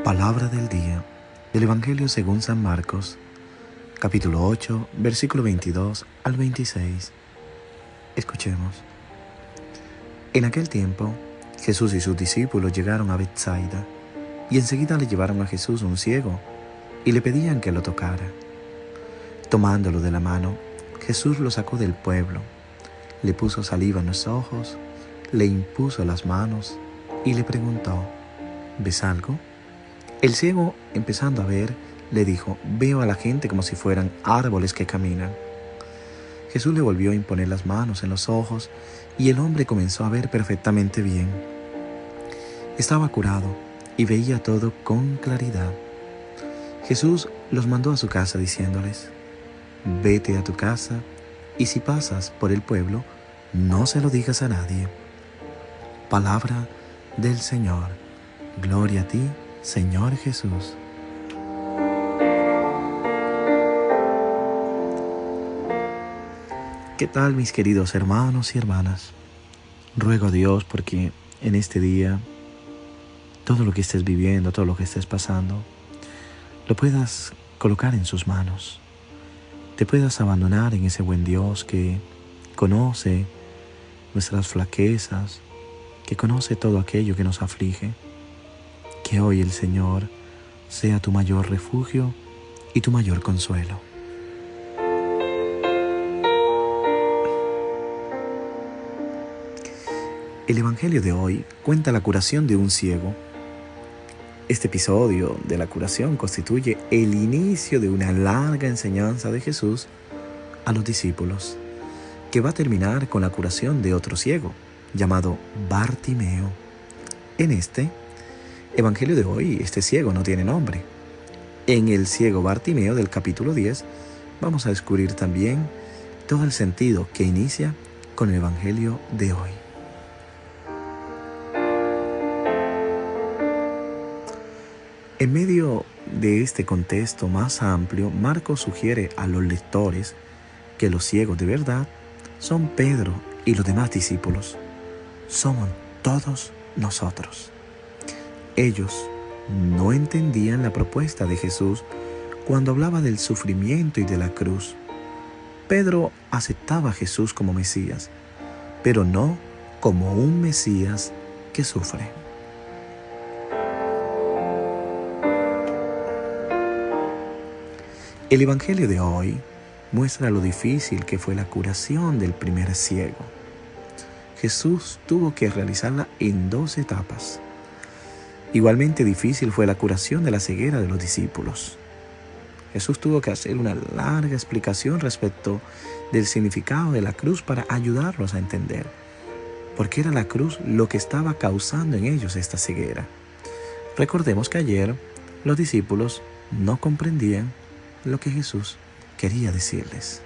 Palabra del día del Evangelio según San Marcos, capítulo 8, versículo 22 al 26. Escuchemos. En aquel tiempo, Jesús y sus discípulos llegaron a Betsaida, y enseguida le llevaron a Jesús un ciego, y le pedían que lo tocara. Tomándolo de la mano, Jesús lo sacó del pueblo, le puso saliva en los ojos, le impuso las manos, y le preguntó: ¿ves algo? El ciego, empezando a ver, le dijo: veo a la gente como si fueran árboles que caminan. Jesús le volvió a imponer las manos en los ojos y el hombre comenzó a ver perfectamente bien. Estaba curado y veía todo con claridad. Jesús los mandó a su casa diciéndoles: vete a tu casa y si pasas por el pueblo, no se lo digas a nadie. Palabra del Señor. Gloria a ti, Señor Jesús. ¿Qué tal, mis queridos hermanos y hermanas? Ruego a Dios porque en este día, todo lo que estés viviendo, todo lo que estés pasando, lo puedas colocar en sus manos. Te puedas abandonar en ese buen Dios que conoce nuestras flaquezas, que conoce todo aquello que nos aflige. Que hoy el Señor sea tu mayor refugio y tu mayor consuelo. El Evangelio de hoy cuenta la curación de un ciego. Este episodio de la curación constituye el inicio de una larga enseñanza de Jesús a los discípulos, que va a terminar con la curación de otro ciego, llamado Bartimeo. En este Evangelio de hoy, este ciego no tiene nombre. En el ciego Bartimeo del capítulo 10, vamos a descubrir también todo el sentido que inicia con el Evangelio de hoy. En medio de este contexto más amplio, Marcos sugiere a los lectores que los ciegos de verdad son Pedro y los demás discípulos. Somos todos nosotros. Ellos no entendían la propuesta de Jesús cuando hablaba del sufrimiento y de la cruz. Pedro aceptaba a Jesús como Mesías, pero no como un Mesías que sufre. El Evangelio de hoy muestra lo difícil que fue la curación del primer ciego. Jesús tuvo que realizarla en 2 etapas. Igualmente difícil fue la curación de la ceguera de los discípulos. Jesús tuvo que hacer una larga explicación respecto del significado de la cruz para ayudarlos a entender, porque era la cruz lo que estaba causando en ellos esta ceguera. Recordemos que ayer los discípulos no comprendían lo que Jesús quería decirles.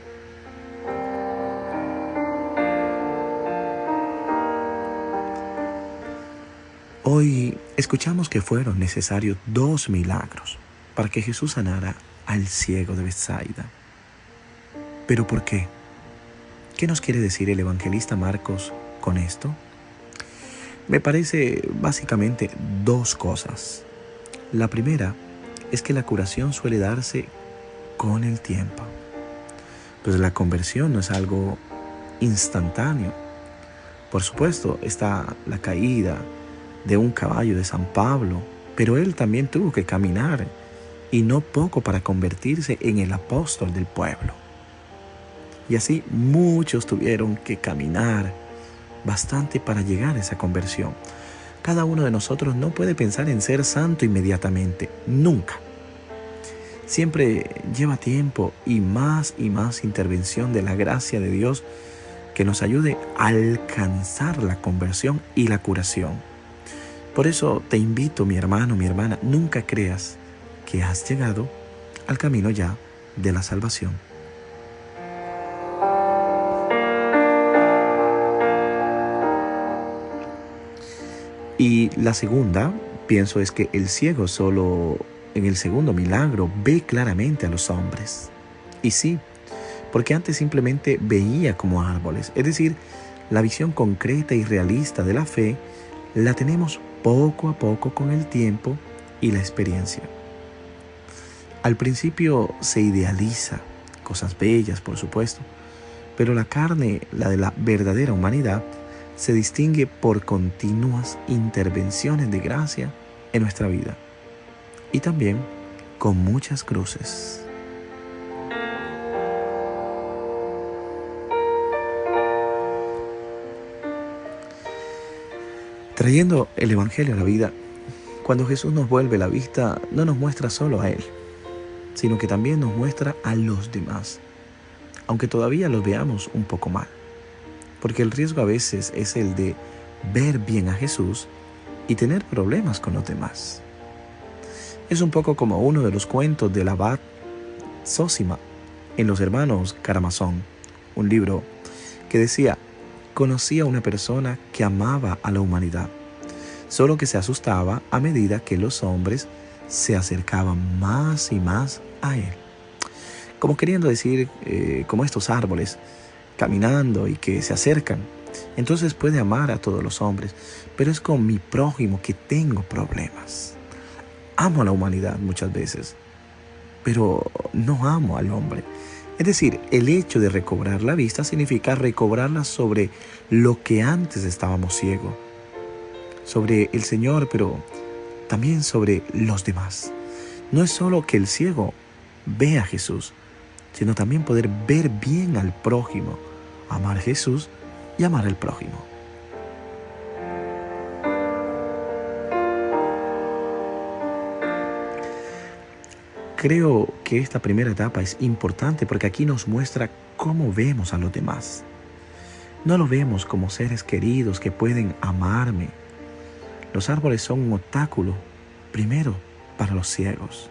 Hoy escuchamos que fueron necesarios 2 milagros para que Jesús sanara al ciego de Betsaida. ¿Pero por qué? ¿Qué nos quiere decir el evangelista Marcos con esto? Me parece básicamente 2 cosas. La primera es que la curación suele darse con el tiempo. Pues la conversión no es algo instantáneo. Por supuesto, está la caída de un caballo de San Pablo, pero él también tuvo que caminar, y no poco, para convertirse en el apóstol del pueblo. Y así muchos tuvieron que caminar bastante para llegar a esa conversión. Cada uno de nosotros no puede pensar en ser santo inmediatamente, nunca. Siempre lleva tiempo y más intervención de la gracia de Dios que nos ayude a alcanzar la conversión y la curación. Por eso te invito, mi hermano, mi hermana, nunca creas que has llegado al camino ya de la salvación. Y la segunda, pienso, es que el ciego solo en el segundo milagro ve claramente a los hombres. Y sí, porque antes simplemente veía como árboles. Es decir, la visión concreta y realista de la fe la tenemos poco a poco con el tiempo y la experiencia. Al principio se idealiza, cosas bellas por supuesto, pero la carne, la de la verdadera humanidad, se distingue por continuas intervenciones de gracia en nuestra vida y también con muchas cruces. Trayendo el Evangelio a la vida, cuando Jesús nos vuelve la vista, no nos muestra solo a Él, sino que también nos muestra a los demás, aunque todavía los veamos un poco mal, porque el riesgo a veces es el de ver bien a Jesús y tener problemas con los demás. Es un poco como uno de los cuentos del abad Zósima en Los Hermanos Karamazov, un libro que decía: conocía a una persona que amaba a la humanidad, solo que se asustaba a medida que los hombres se acercaban más y más a él. Como queriendo decir, como estos árboles, caminando y que se acercan. Entonces puede amar a todos los hombres, pero es con mi prójimo que tengo problemas. Amo a la humanidad muchas veces, pero no amo al hombre. Es decir, el hecho de recobrar la vista significa recobrarla sobre lo que antes estábamos ciegos, sobre el Señor, pero también sobre los demás. No es solo que el ciego vea a Jesús, sino también poder ver bien al prójimo, amar a Jesús y amar al prójimo. Creo que esta primera etapa es importante porque aquí nos muestra cómo vemos a los demás. No lo vemos como seres queridos que pueden amarme. Los árboles son un obstáculo, primero, para los ciegos.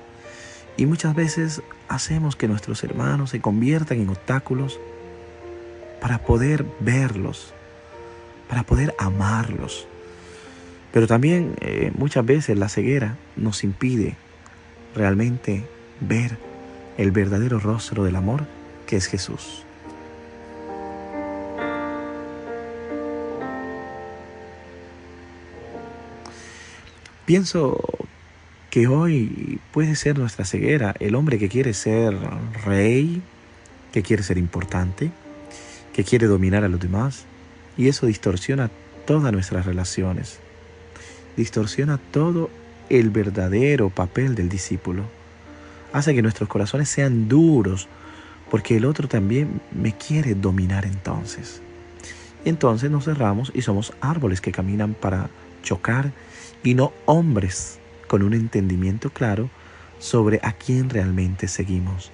Y muchas veces hacemos que nuestros hermanos se conviertan en obstáculos para poder verlos, para poder amarlos. Pero también muchas veces la ceguera nos impide realmente ver el verdadero rostro del amor que es Jesús. Pienso que hoy puede ser nuestra ceguera el hombre que quiere ser rey, que quiere ser importante, que quiere dominar a los demás, y eso distorsiona todas nuestras relaciones, distorsiona todo el verdadero papel del discípulo. Hace que nuestros corazones sean duros porque el otro también me quiere dominar entonces. Entonces nos cerramos y somos árboles que caminan para chocar y no hombres con un entendimiento claro sobre a quién realmente seguimos,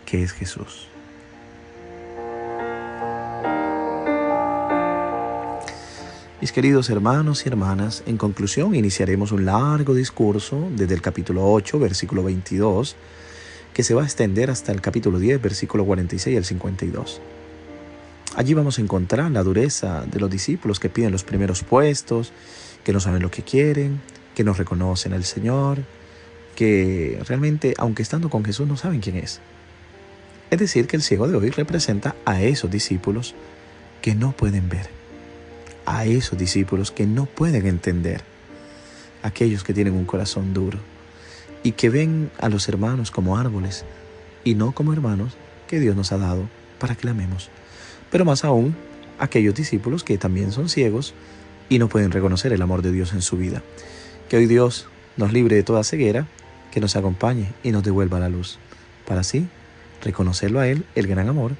que es Jesús. Mis queridos hermanos y hermanas, en conclusión iniciaremos un largo discurso desde el capítulo 8, versículo 22, que se va a extender hasta el capítulo 10, versículo 46 al 52. Allí vamos a encontrar la dureza de los discípulos que piden los primeros puestos, que no saben lo que quieren, que no reconocen al Señor, que realmente, aunque estando con Jesús, no saben quién es. Es decir, que el ciego de hoy representa a esos discípulos que no pueden ver, a esos discípulos que no pueden entender, aquellos que tienen un corazón duro y que ven a los hermanos como árboles y no como hermanos que Dios nos ha dado para que le amemos. Pero más aún, aquellos discípulos que también son ciegos y no pueden reconocer el amor de Dios en su vida. Que hoy Dios nos libre de toda ceguera, que nos acompañe y nos devuelva la luz, para así reconocerlo a Él, el gran amor,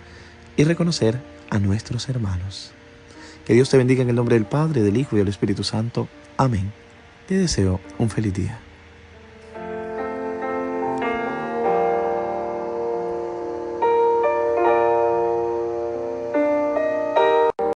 y reconocer a nuestros hermanos. Que Dios te bendiga en el nombre del Padre, del Hijo y del Espíritu Santo. Amén. Te deseo un feliz día.